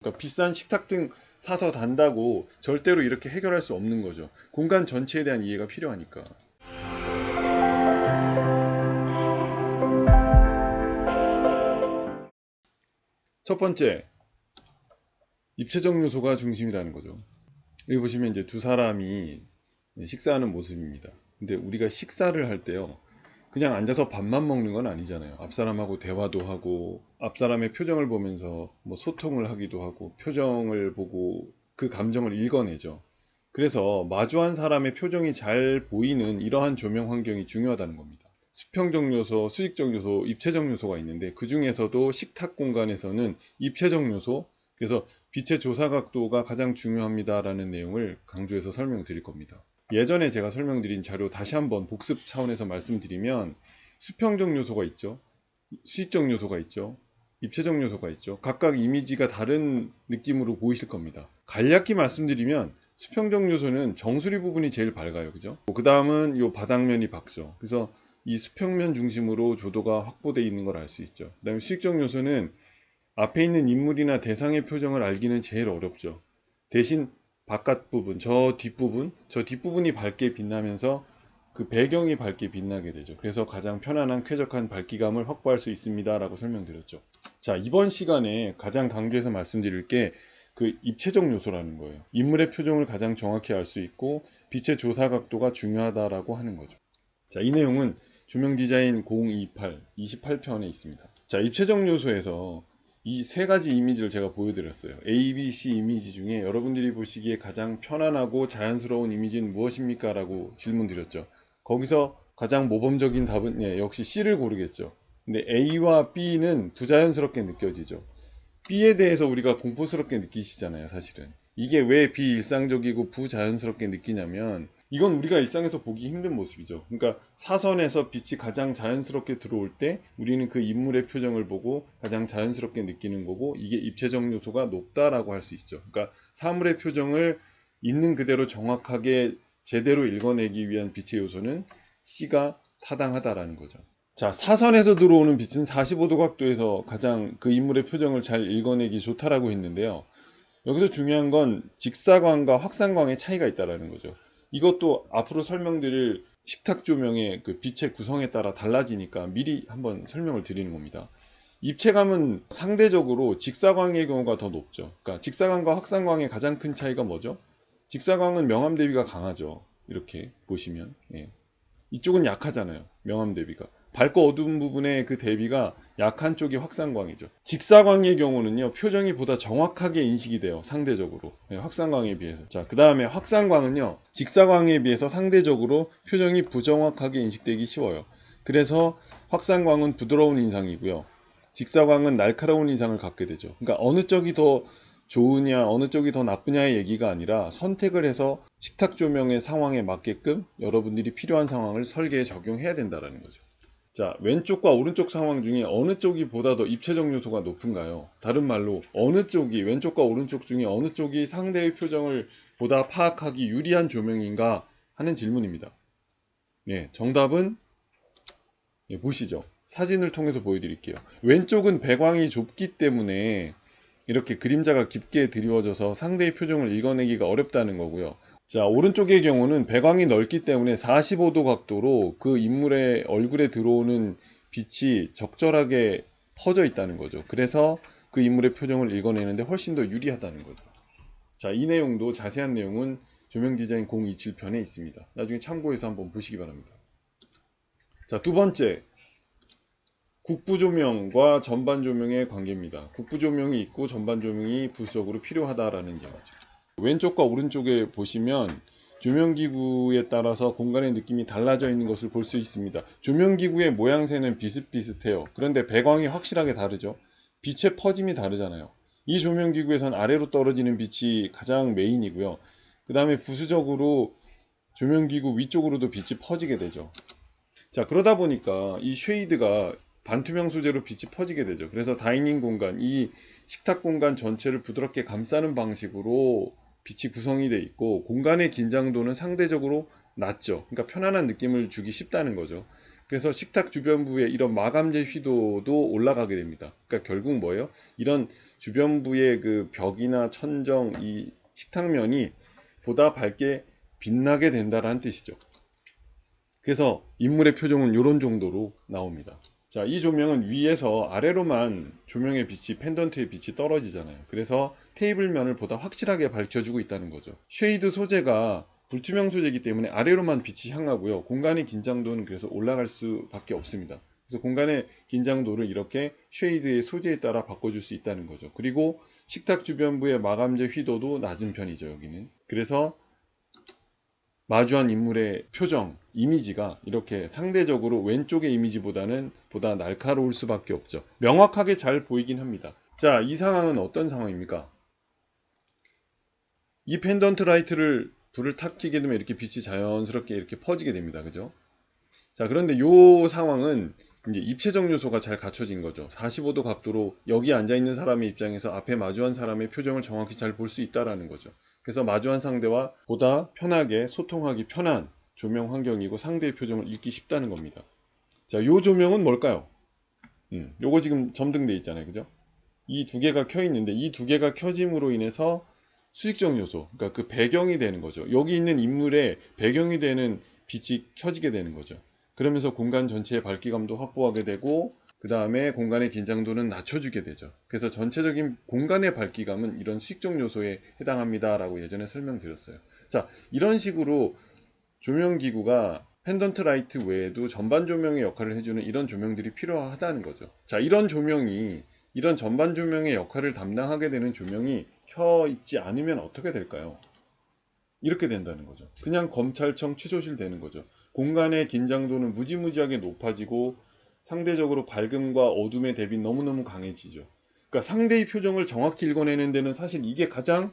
그러니까 비싼 식탁 등 사서 단다고 절대로 이렇게 해결할 수 없는 거죠. 공간 전체에 대한 이해가 필요하니까. 첫 번째, 입체적 요소가 중심이라는 거죠. 여기 보시면 이제 두 사람이 식사하는 모습입니다. 근데 우리가 식사를 할 때요, 그냥 앉아서 밥만 먹는 건 아니잖아요. 앞사람하고 대화도 하고, 앞사람의 표정을 보면서 뭐 소통을 하기도 하고, 표정을 보고 그 감정을 읽어내죠. 그래서 마주한 사람의 표정이 잘 보이는 이러한 조명 환경이 중요하다는 겁니다. 수평적 요소, 수직적 요소, 입체적 요소가 있는데 그 중에서도 식탁 공간에서는 입체적 요소, 그래서 빛의 조사 각도가 가장 중요합니다라는 내용을 강조해서 설명드릴 겁니다. 예전에 제가 설명드린 자료 다시 한번 복습 차원에서 말씀드리면 수평적 요소가 있죠. 수직적 요소가 있죠. 입체적 요소가 있죠. 각각 이미지가 다른 느낌으로 보이실 겁니다. 간략히 말씀드리면 수평적 요소는 정수리 부분이 제일 밝아요. 그죠? 그 다음은 이 바닥면이 밝죠. 그래서 이 수평면 중심으로 조도가 확보되어 있는 걸 알 수 있죠. 그 다음에 수직적 요소는 앞에 있는 인물이나 대상의 표정을 알기는 제일 어렵죠. 대신 바깥 부분, 저 뒷부분이 밝게 빛나면서 그 배경이 밝게 빛나게 되죠. 그래서 가장 편안한 쾌적한 밝기감을 확보할 수 있습니다 라고 설명드렸죠. 자, 이번 시간에 가장 강조해서 말씀드릴 게 그 입체적 요소라는 거예요. 인물의 표정을 가장 정확히 알 수 있고 빛의 조사 각도가 중요하다라고 하는 거죠. 자, 이 내용은 조명 디자인 028, 28편에 있습니다. 자, 입체적 요소에서 이 세 가지 이미지를 제가 보여드렸어요. A, B, C 이미지 중에 여러분들이 보시기에 가장 편안하고 자연스러운 이미지는 무엇입니까? 라고 질문 드렸죠. 거기서 가장 모범적인 답은 역시 C를 고르겠죠. 근데 A와 B는 부자연스럽게 느껴지죠. B에 대해서 우리가 공포스럽게 느끼시잖아요, 사실은. 이게 왜 비일상적이고 부자연스럽게 느끼냐면 이건 우리가 일상에서 보기 힘든 모습이죠. 그러니까 사선에서 빛이 가장 자연스럽게 들어올 때 우리는 그 인물의 표정을 보고 가장 자연스럽게 느끼는 거고 이게 입체적 요소가 높다라고 할 수 있죠. 그러니까 사물의 표정을 있는 그대로 정확하게 제대로 읽어내기 위한 빛의 요소는 C가 타당하다라는 거죠. 자, 사선에서 들어오는 빛은 45도 각도에서 가장 그 인물의 표정을 잘 읽어내기 좋다라고 했는데요. 여기서 중요한 건 직사광과 확산광의 차이가 있다는 거죠. 이것도 앞으로 설명드릴 식탁 조명의 그 빛의 구성에 따라 달라지니까 미리 한번 설명을 드리는 겁니다. 입체감은 상대적으로 직사광의 경우가 더 높죠. 그러니까 직사광과 확산광의 가장 큰 차이가 뭐죠? 직사광은 명암 대비가 강하죠. 이렇게 보시면. 이쪽은 약하잖아요. 명암 대비가. 밝고 어두운 부분의 그 대비가 약한 쪽이 확산광이죠. 직사광의 경우는요, 표정이 보다 정확하게 인식이 돼요. 상대적으로. 확산광에 비해서. 자, 그 다음에 확산광은요, 직사광에 비해서 상대적으로 표정이 부정확하게 인식되기 쉬워요. 그래서 확산광은 부드러운 인상이고요. 직사광은 날카로운 인상을 갖게 되죠. 그러니까 어느 쪽이 더 좋으냐, 어느 쪽이 더 나쁘냐의 얘기가 아니라 선택을 해서 식탁 조명의 상황에 맞게끔 여러분들이 필요한 상황을 설계에 적용해야 된다는 거죠. 자, 왼쪽과 오른쪽 상황 중에 어느 쪽이 보다 더 입체적 요소가 높은가요? 다른 말로 어느 쪽이 왼쪽과 오른쪽 중에 어느 쪽이 상대의 표정을 보다 파악하기 유리한 조명인가 하는 질문입니다. 정답은 보시죠. 사진을 통해서 보여드릴게요. 왼쪽은 배광이 좁기 때문에 이렇게 그림자가 깊게 드리워져서 상대의 표정을 읽어내기가 어렵다는 거고요. 자, 오른쪽의 경우는 배광이 넓기 때문에 45도 각도로 그 인물의 얼굴에 들어오는 빛이 적절하게 퍼져 있다는 거죠. 그래서 그 인물의 표정을 읽어내는데 훨씬 더 유리하다는 거죠. 자, 이 내용도 자세한 내용은 조명 디자인 027편에 있습니다. 나중에 참고해서 한번 보시기 바랍니다. 자, 두 번째, 국부 조명과 전반 조명의 관계입니다. 국부 조명이 있고 전반 조명이 부수적으로 필요하다라는 얘기죠. 왼쪽과 오른쪽에 보시면 조명기구에 따라서 공간의 느낌이 달라져 있는 것을 볼 수 있습니다. 조명기구의 모양새는 비슷비슷해요. 그런데 배광이 확실하게 다르죠. 빛의 퍼짐이 다르잖아요. 이 조명기구에선 아래로 떨어지는 빛이 가장 메인이고요. 그 다음에 부수적으로 조명기구 위쪽으로도 빛이 퍼지게 되죠. 자, 그러다 보니까 이 쉐이드가 반투명 소재로 빛이 퍼지게 되죠. 그래서 다이닝 공간, 이 식탁 공간 전체를 부드럽게 감싸는 방식으로 빛이 구성이 되어 있고 공간의 긴장도는 상대적으로 낮죠. 그러니까 편안한 느낌을 주기 쉽다는 거죠. 그래서 식탁 주변부의 이런 마감재 휘도도 올라가게 됩니다. 그러니까 결국 뭐예요? 이런 주변부의 그 벽이나 천정, 이 식탁면이 보다 밝게 빛나게 된다는 뜻이죠. 그래서 인물의 표정은 이런 정도로 나옵니다. 자, 이 조명은 위에서 아래로만 조명의 빛이, 펜던트의 빛이 떨어지잖아요. 그래서 테이블면을 보다 확실하게 밝혀주고 있다는 거죠. 쉐이드 소재가 불투명 소재이기 때문에 아래로만 빛이 향하고요. 공간의 긴장도는 그래서 올라갈 수밖에 없습니다. 그래서 공간의 긴장도를 이렇게 쉐이드의 소재에 따라 바꿔줄 수 있다는 거죠. 그리고 식탁 주변부의 마감재 휘도도 낮은 편이죠, 여기는. 그래서 마주한 인물의 표정, 이미지가 이렇게 상대적으로 왼쪽의 이미지보다는 보다 날카로울 수밖에 없죠. 명확하게 잘 보이긴 합니다. 자, 이 상황은 어떤 상황입니까? 이 펜던트 라이트를 불을 탁 켜게 되면 이렇게 빛이 자연스럽게 이렇게 퍼지게 됩니다. 그죠? 자, 그런데 이 상황은 이제 입체적 요소가 잘 갖춰진 거죠. 45도 각도로 여기 앉아 있는 사람의 입장에서 앞에 마주한 사람의 표정을 정확히 잘 볼 수 있다라는 거죠. 그래서 마주한 상대와 보다 편하게 소통하기 편한 조명 환경이고 상대의 표정을 읽기 쉽다는 겁니다. 자, 요 조명은 뭘까요? 요거 지금 점등돼 있잖아요. 그죠? 이 두 개가 켜 있는데 이 두 개가 켜짐으로 인해서 수직적 요소, 그러니까 그 배경이 되는 거죠. 여기 있는 인물의 배경이 되는 빛이 켜지게 되는 거죠. 그러면서 공간 전체의 밝기감도 확보하게 되고 그 다음에 공간의 긴장도는 낮춰주게 되죠. 그래서 전체적인 공간의 밝기감은 이런 수직적 요소에 해당합니다 라고 예전에 설명드렸어요. 자, 이런 식으로 조명기구가 펜던트 라이트 외에도 전반 조명의 역할을 해주는 이런 조명들이 필요하다는 거죠. 자, 이런 전반 조명의 역할을 담당하게 되는 조명이 켜 있지 않으면 어떻게 될까요? 이렇게 된다는 거죠. 그냥 검찰청 취조실 되는 거죠. 공간의 긴장도는 무지무지하게 높아지고 상대적으로 밝음과 어둠의 대비 너무너무 강해지죠. 그러니까 상대의 표정을 정확히 읽어내는 데는 사실 이게 가장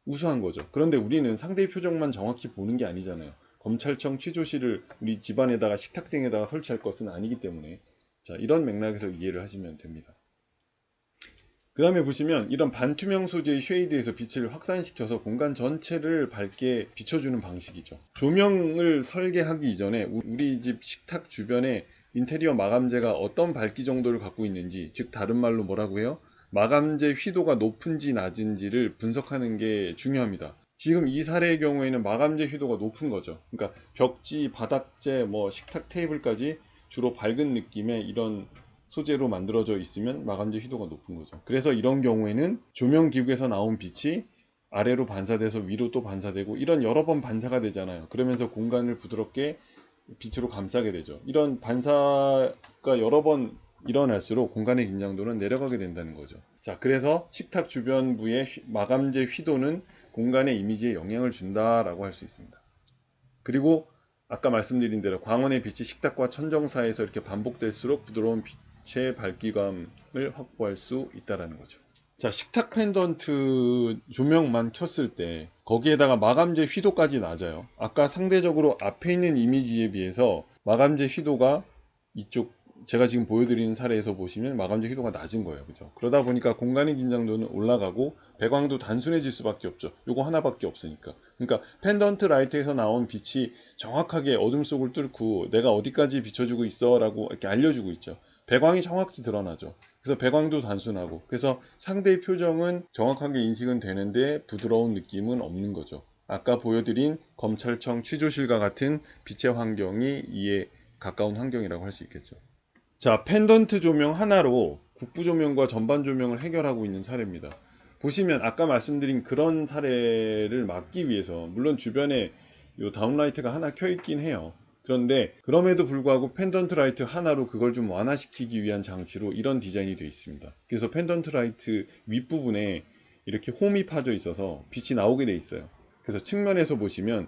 우수한 거죠. 그런데 우리는 상대의 표정만 정확히 보는 게 아니잖아요. 검찰청 취조실을 우리 집안에다가 식탁 등에다가 설치할 것은 아니기 때문에 자, 이런 맥락에서 이해를 하시면 됩니다. 그 다음에 보시면 이런 반투명 소재의 쉐이드에서 빛을 확산시켜서 공간 전체를 밝게 비춰주는 방식이죠. 조명을 설계하기 이전에 우리 집 식탁 주변에 인테리어 마감재가 어떤 밝기 정도를 갖고 있는지, 즉 다른 말로 뭐라고 해요? 마감재 휘도가 높은지 낮은지를 분석하는 게 중요합니다. 지금 이 사례의 경우에는 마감재 휘도가 높은 거죠. 그러니까 벽지, 바닥재, 식탁 테이블까지 주로 밝은 느낌의 이런 소재로 만들어져 있으면 마감재 휘도가 높은 거죠. 그래서 이런 경우에는 조명 기구에서 나온 빛이 아래로 반사돼서 위로 또 반사되고 이런 여러 번 반사가 되잖아요. 그러면서 공간을 부드럽게 빛으로 감싸게 되죠. 이런 반사가 여러 번 일어날수록 공간의 긴장도는 내려가게 된다는 거죠. 자, 그래서 식탁 주변부의 마감재 휘도는 공간의 이미지에 영향을 준다라고 할 수 있습니다. 그리고 아까 말씀드린 대로 광원의 빛이 식탁과 천정 사이에서 이렇게 반복될수록 부드러운 빛의 밝기감을 확보할 수 있다는 거죠. 자, 식탁 펜던트 조명만 켰을 때 거기에다가 마감재 휘도까지 낮아요. 아까 상대적으로 앞에 있는 이미지에 비해서 마감재 휘도가 이쪽 제가 지금 보여드리는 사례에서 보시면 마감재 휘도가 낮은 거예요. 그죠? 그러다 보니까 공간의 긴장도는 올라가고 배광도 단순해질 수밖에 없죠. 요거 하나밖에 없으니까. 그러니까 펜던트 라이트에서 나온 빛이 정확하게 어둠 속을 뚫고 내가 어디까지 비춰주고 있어 라고 이렇게 알려주고 있죠. 배광이 정확히 드러나죠. 그래서 배광도 단순하고 그래서 상대의 표정은 정확하게 인식은 되는데 부드러운 느낌은 없는 거죠. 아까 보여드린 검찰청 취조실과 같은 빛의 환경이 이에 가까운 환경이라고 할 수 있겠죠. 자, 펜던트 조명 하나로 국부 조명과 전반 조명을 해결하고 있는 사례입니다. 보시면 아까 말씀드린 그런 사례를 막기 위해서 물론 주변에 요 다운라이트가 하나 켜 있긴 해요. 그런데 그럼에도 불구하고 펜던트 라이트 하나로 그걸 좀 완화시키기 위한 장치로 이런 디자인이 되어 있습니다. 그래서 펜던트 라이트 윗부분에 이렇게 홈이 파져 있어서 빛이 나오게 되어 있어요. 그래서 측면에서 보시면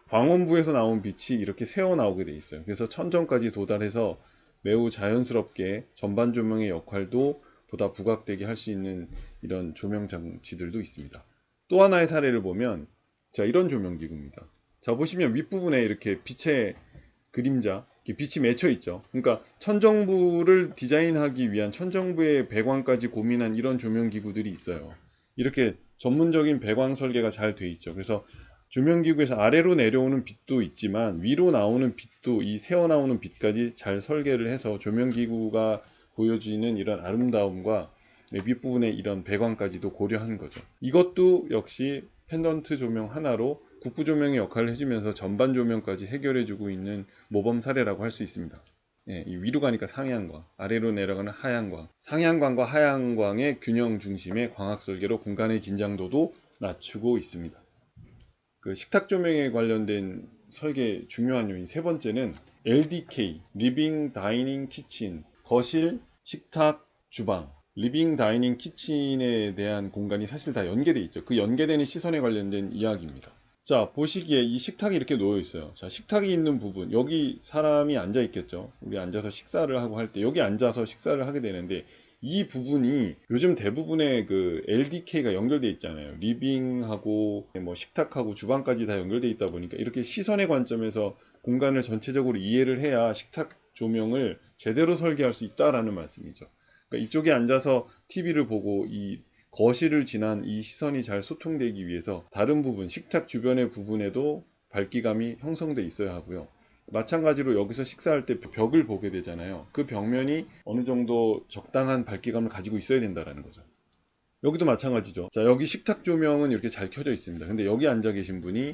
광원부에서 나온 빛이 이렇게 새어 나오게 되어 있어요. 그래서 천정까지 도달해서 매우 자연스럽게 전반 조명의 역할도 보다 부각되게 할 수 있는 이런 조명 장치들도 있습니다. 또 하나의 사례를 보면 자, 이런 조명 기구입니다. 자, 보시면 윗부분에 이렇게 빛의 그림자, 빛이 맺혀 있죠. 그러니까 천정부를 디자인하기 위한 천정부의 배광까지 고민한 이런 조명 기구들이 있어요. 이렇게 전문적인 배광 설계가 잘 돼 있죠. 그래서 조명기구에서 아래로 내려오는 빛도 있지만 위로 나오는 빛도 이 새어나오는 빛까지 잘 설계를 해서 조명기구가 보여주는 이런 아름다움과 윗부분의 이런 배광까지도 고려한 거죠. 이것도 역시 펜던트 조명 하나로 국부 조명의 역할을 해주면서 전반 조명까지 해결해주고 있는 모범 사례라고 할 수 있습니다. 예, 이 위로 가니까 상향광, 아래로 내려가는 하향광, 상향광과 하향광의 균형 중심의 광학 설계로 공간의 긴장도도 낮추고 있습니다. 그 식탁 조명에 관련된 설계 중요한 요인 세 번째는 LDK, 리빙 다이닝 키친, 거실, 식탁, 주방. 리빙 다이닝 키친에 대한 공간이 사실 다 연계되어 있죠. 그 연계되는 시선에 관련된 이야기입니다. 자, 보시기에 이 식탁이 이렇게 놓여 있어요. 자, 식탁이 있는 부분, 여기 사람이 앉아 있겠죠. 우리 앉아서 식사를 하고 할 때 여기 앉아서 식사를 하게 되는데 이 부분이 요즘 대부분의 그 LDK가 연결되어 있잖아요. 리빙하고 뭐 식탁하고 주방까지 다 연결되어 있다 보니까 이렇게 시선의 관점에서 공간을 전체적으로 이해를 해야 식탁 조명을 제대로 설계할 수 있다라는 말씀이죠. 그러니까 이쪽에 앉아서 TV를 보고 이 거실을 지난 이 시선이 잘 소통되기 위해서 다른 부분, 식탁 주변의 부분에도 밝기감이 형성돼 있어야 하고요. 마찬가지로 여기서 식사할 때 벽을 보게 되잖아요. 그 벽면이 어느 정도 적당한 밝기감을 가지고 있어야 된다는 거죠. 여기도 마찬가지죠. 자, 여기 식탁 조명은 이렇게 잘 켜져 있습니다. 근데 여기 앉아 계신 분이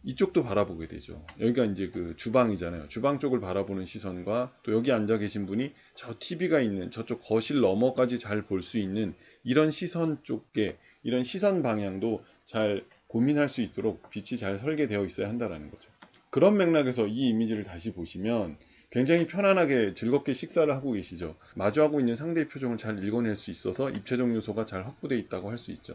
이쪽도 바라보게 되죠. 여기가 이제 그 주방이잖아요. 주방 쪽을 바라보는 시선과 또 여기 앉아 계신 분이 저 TV가 있는 저쪽 거실 너머까지 잘 볼 수 있는 이런 시선 쪽에 이런 시선 방향도 잘 고민할 수 있도록 빛이 잘 설계되어 있어야 한다는 거죠. 그런 맥락에서 이 이미지를 다시 보시면 굉장히 편안하게 즐겁게 식사를 하고 계시죠. 마주하고 있는 상대의 표정을 잘 읽어낼 수 있어서 입체적 요소가 잘 확보되어 있다고 할 수 있죠.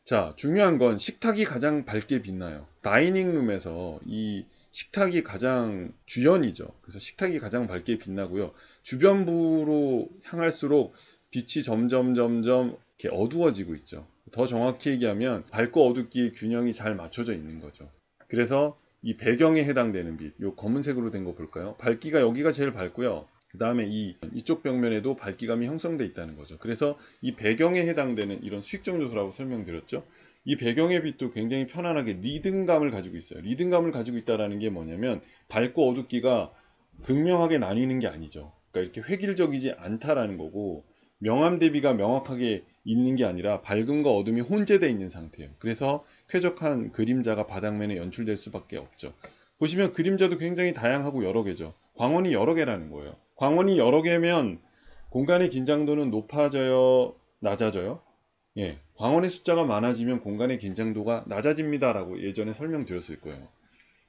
자, 중요한 건 식탁이 가장 밝게 빛나요. 다이닝룸에서 이 식탁이 가장 주연이죠. 그래서 식탁이 가장 밝게 빛나고요. 주변부로 향할수록 빛이 점점 이렇게 어두워지고 있죠. 더 정확히 얘기하면 밝고 어둡기의 균형이 잘 맞춰져 있는 거죠. 그래서 이 배경에 해당되는 빛, 요 검은색으로 된 거 볼까요? 밝기가 여기가 제일 밝고요. 그 다음에 이쪽 벽면에도 밝기감이 형성되어 있다는 거죠. 그래서 이 배경에 해당되는 이런 수익적 요소라고 설명드렸죠. 이 배경의 빛도 굉장히 편안하게 리듬감을 가지고 있어요. 리듬감을 가지고 있다는 게 뭐냐면 밝고 어둡기가 극명하게 나뉘는 게 아니죠. 그러니까 이렇게 획일적이지 않다라는 거고 명암 대비가 명확하게 있는 게 아니라 밝음과 어둠이 혼재되어 있는 상태예요. 그래서 쾌적한 그림자가 바닥면에 연출될 수밖에 없죠. 보시면 그림자도 굉장히 다양하고 여러 개죠. 광원이 여러 개라는 거예요. 광원이 여러 개면 공간의 긴장도는 높아져요, 낮아져요? 예, 광원의 숫자가 많아지면 공간의 긴장도가 낮아집니다 라고 예전에 설명드렸을 거예요.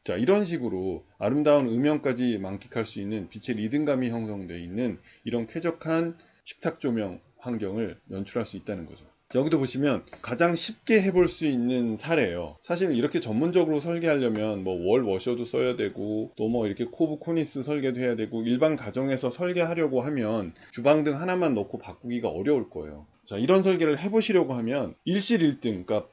자, 이런 식으로 아름다운 음영까지 만끽할 수 있는 빛의 리듬감이 형성되어 있는 이런 쾌적한 식탁 조명 환경을 연출할 수 있다는 거죠. 자, 여기도 보시면 가장 쉽게 해볼 수 있는 사례예요. 사실 이렇게 전문적으로 설계하려면 뭐 월 워셔도 써야 되고 또 뭐 이렇게 코브 코니스 설계도 해야 되고 일반 가정에서 설계하려고 하면 주방등 하나만 넣고 바꾸기가 어려울 거예요. 자, 이런 설계를 해보시려고 하면 일실일등, 그러니까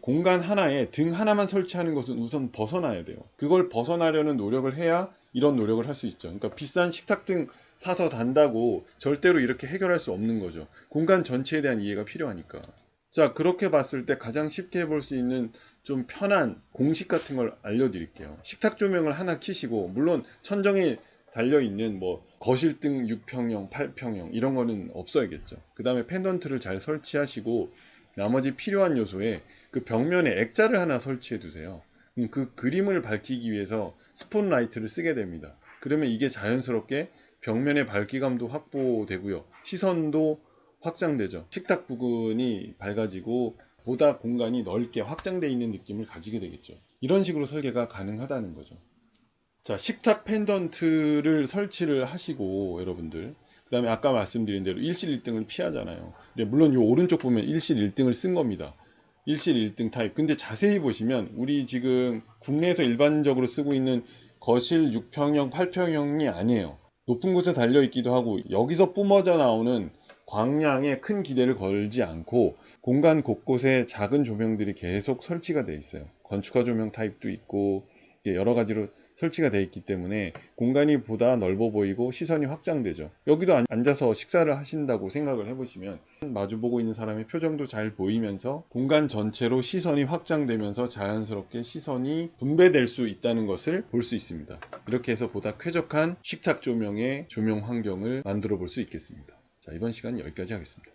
공간 하나에 등 하나만 설치하는 것은 우선 벗어나야 돼요. 그걸 벗어나려는 노력을 해야 이런 노력을 할 수 있죠. 그러니까 비싼 식탁등 사서 단다고 절대로 이렇게 해결할 수 없는 거죠. 공간 전체에 대한 이해가 필요하니까. 자, 그렇게 봤을 때 가장 쉽게 해볼 수 있는 좀 편한 공식 같은 걸 알려드릴게요. 식탁 조명을 하나 켜시고, 물론 천정에 달려있는 뭐 거실등 6평형, 8평형 이런 거는 없어야겠죠. 그 다음에 펜던트를 잘 설치하시고 나머지 필요한 요소에 그 벽면에 액자를 하나 설치해 두세요. 그 그림을 밝히기 위해서 스폿라이트를 쓰게 됩니다. 그러면 이게 자연스럽게 벽면의 밝기감도 확보되고요. 시선도 확장되죠. 식탁 부근이 밝아지고 보다 공간이 넓게 확장되어 있는 느낌을 가지게 되겠죠. 이런 식으로 설계가 가능하다는 거죠. 자, 식탁 펜던트를 설치를 하시고 여러분들 그 다음에 아까 말씀드린 대로 일실 1등을 피하잖아요. 근데 물론 이 오른쪽 보면 일실 1등을 쓴 겁니다. 일실 1등 타입. 근데 자세히 보시면 우리 지금 국내에서 일반적으로 쓰고 있는 거실 6평형, 8평형이 아니에요. 높은 곳에 달려있기도 하고 여기서 뿜어져 나오는 광량에 큰 기대를 걸지 않고 공간 곳곳에 작은 조명들이 계속 설치가 되어 있어요. 건축화 조명 타입도 있고 여러 가지로 설치가 되어 있기 때문에 공간이 보다 넓어 보이고 시선이 확장되죠. 여기도 앉아서 식사를 하신다고 생각을 해보시면 마주보고 있는 사람의 표정도 잘 보이면서 공간 전체로 시선이 확장되면서 자연스럽게 시선이 분배될 수 있다는 것을 볼 수 있습니다. 이렇게 해서 보다 쾌적한 식탁 조명의 조명 환경을 만들어 볼 수 있겠습니다. 자, 이번 시간은 여기까지 하겠습니다.